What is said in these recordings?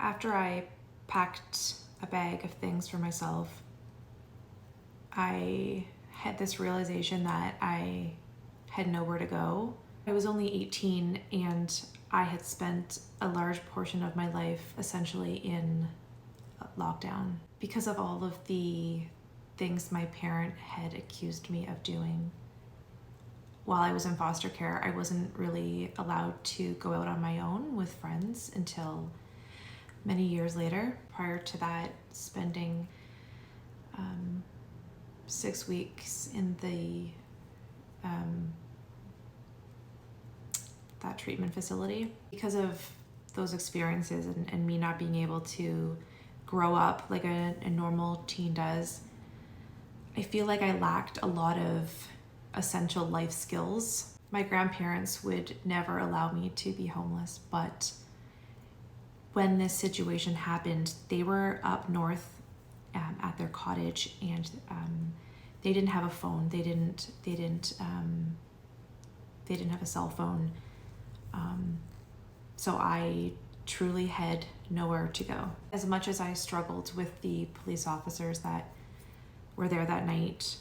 After I packed a bag of things for myself, I had this realization that I had nowhere to go. I was only 18 and I had spent a large portion of my life essentially in lockdown because of all of the things my parent had accused me of doing. While I was in foster care, I wasn't really allowed to go out on my own with friends until many years later. Prior to that, spending 6 weeks in that treatment facility. Because of those experiences and me not being able to grow up like a normal teen does, I feel like I lacked a lot of essential life skills. My grandparents would never allow me to be homeless, but when this situation happened, they were up north at their cottage, and they didn't have a phone. They didn't have a cell phone. So I truly had nowhere to go. As much as I struggled with the police officers that were there that night,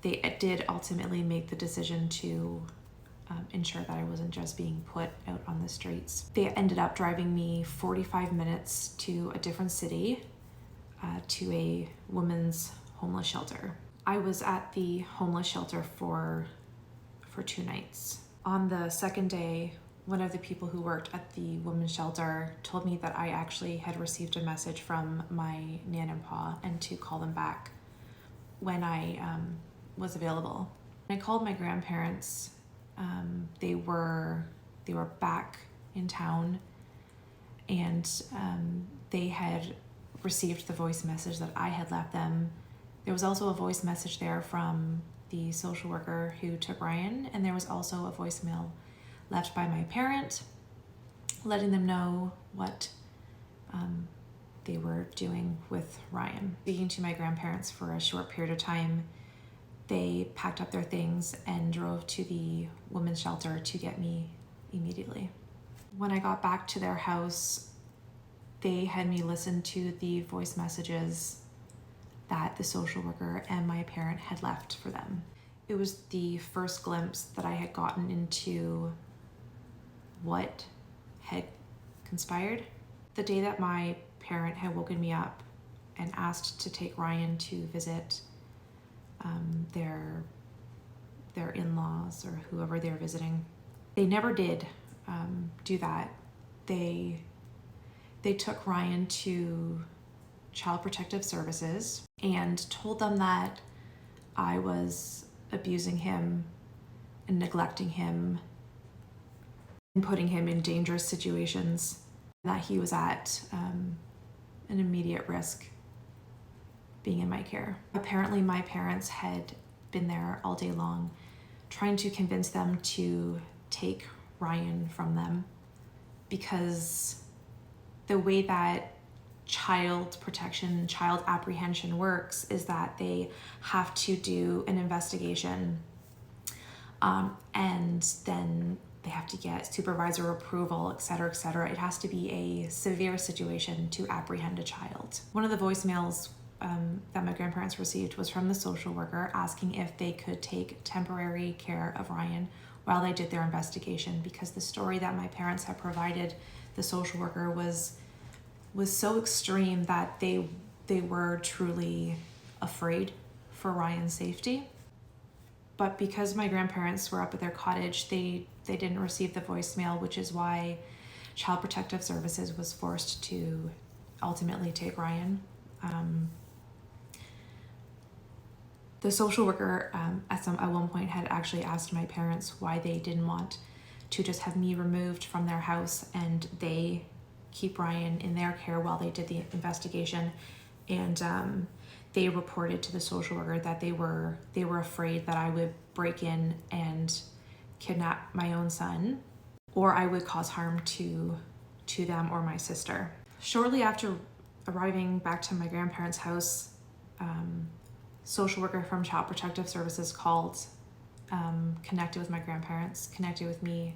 they did ultimately make the decision to ensure that I wasn't just being put out on the streets. They ended up driving me 45 minutes to a different city, to a women's homeless shelter. I was at the homeless shelter for 2 nights. On the second day, one of the people who worked at the women's shelter told me that I actually had received a message from my nan and pa and to call them back when I was available. I called my grandparents. They were back in town, and they had received the voice message that I had left them. There was also a voice message there from the social worker who took Ryan, and there was also a voicemail left by my parent letting them know what they were doing with Ryan. Speaking to my grandparents for a short period of time, they packed up their things and drove to the women's shelter to get me immediately. When I got back to their house, they had me listen to the voice messages that the social worker and my parent had left for them. It was the first glimpse that I had gotten into what had conspired. The day that my parent had woken me up and asked to take Ryan to visit their in-laws or whoever they were visiting, they never did do that. They took Ryan to Child Protective Services and told them that I was abusing him and neglecting him and putting him in dangerous situations, that he was at an immediate risk being in my care. Apparently my parents had been there all day long trying to convince them to take Ryan from them, because the way that child protection, child apprehension works is that they have to do an investigation, and then they have to get supervisor approval, et cetera, et cetera. It has to be a severe situation to apprehend a child. One of the voicemails that my grandparents received was from the social worker asking if they could take temporary care of Ryan while they did their investigation, because the story that my parents had provided the social worker was so extreme that they were truly afraid for Ryan's safety. But because my grandparents were up at their cottage, they didn't receive the voicemail, which is why Child Protective Services was forced to ultimately take Ryan. The social worker at one point had actually asked my parents why they didn't want to just have me removed from their house and they keep Ryan in their care while they did the investigation. And they reported to the social worker that they were afraid that I would break in and kidnap my own son, or I would cause harm to them or my sister. Shortly after arriving back to my grandparents' house, social worker from Child Protective Services called, connected with my grandparents, connected with me,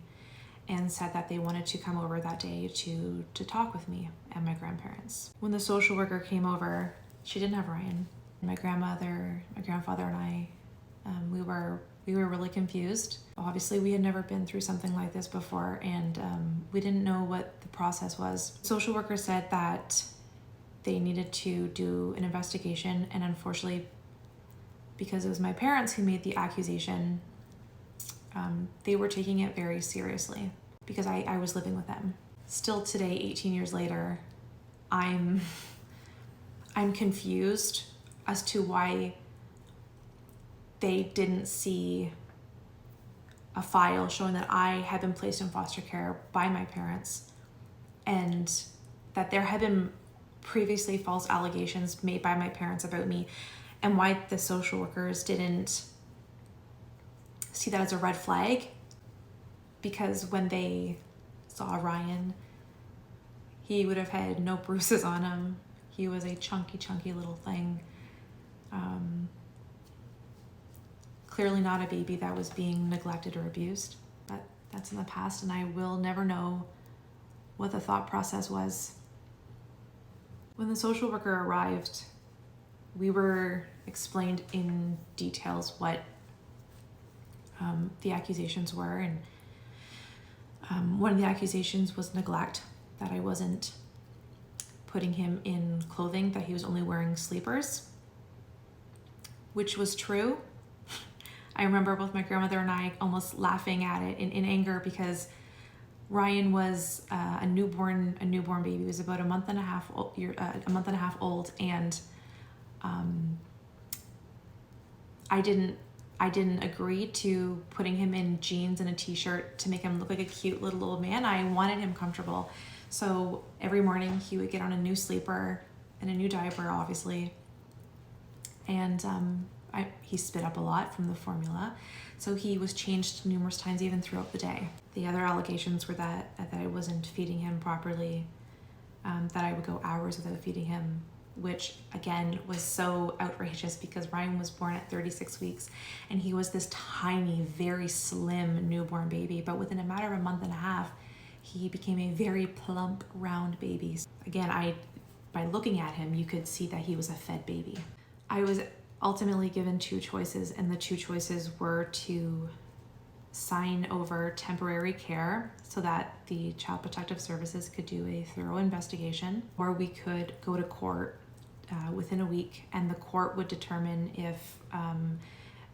and said that they wanted to come over that day to talk with me and my grandparents. When the social worker came over, she didn't have Ryan. My grandfather, and I, we were really confused. Obviously, we had never been through something like this before, and we didn't know what the process was. The social worker said that they needed to do an investigation, and unfortunately, because it was my parents who made the accusation, they were taking it very seriously because I was living with them. Still today, 18 years later, I'm confused as to why they didn't see a file showing that I had been placed in foster care by my parents and that there had been previously false allegations made by my parents about me, and why the social workers didn't see that as a red flag. Because when they saw Ryan, he would have had no bruises on him. He was a chunky little thing. Clearly not a baby that was being neglected or abused. But that's in the past, and I will never know what the thought process was. When the social worker arrived, we were explained in details what the accusations were, and one of the accusations was neglect, that I wasn't putting him in clothing, that he was only wearing sleepers, which was true. I remember both my grandmother and I almost laughing at it in anger, because Ryan was a newborn baby. He was about a month and a half old, and I didn't agree to putting him in jeans and a t-shirt to make him look like a cute little old man. I wanted him comfortable. So every morning he would get on a new sleeper and a new diaper, obviously. And he spit up a lot from the formula. So he was changed numerous times, even throughout the day. The other allegations were that I wasn't feeding him properly, that I would go hours without feeding him, which again was so outrageous because Ryan was born at 36 weeks and he was this tiny, very slim newborn baby. But within a matter of a month and a half, he became a very plump, round baby. Again, by looking at him, you could see that he was a fed baby. I was ultimately given two choices, and the two choices were to sign over temporary care so that the Child Protective Services could do a thorough investigation, or we could go to court within a week, and the court would determine if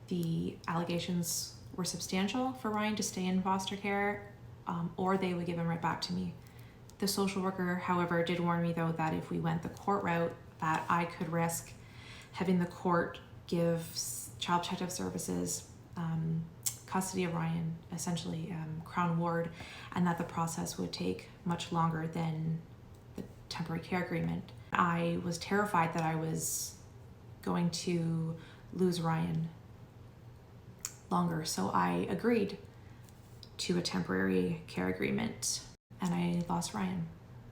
the allegations were substantial for Ryan to stay in foster care, or they would give him right back to me. The social worker, however, did warn me though that if we went the court route, that I could risk having the court give Child Protective Services custody of Ryan, essentially Crown Ward, and that the process would take much longer than the temporary care agreement. I was terrified that I was going to lose Ryan longer, so I agreed to a temporary care agreement, and I lost Ryan.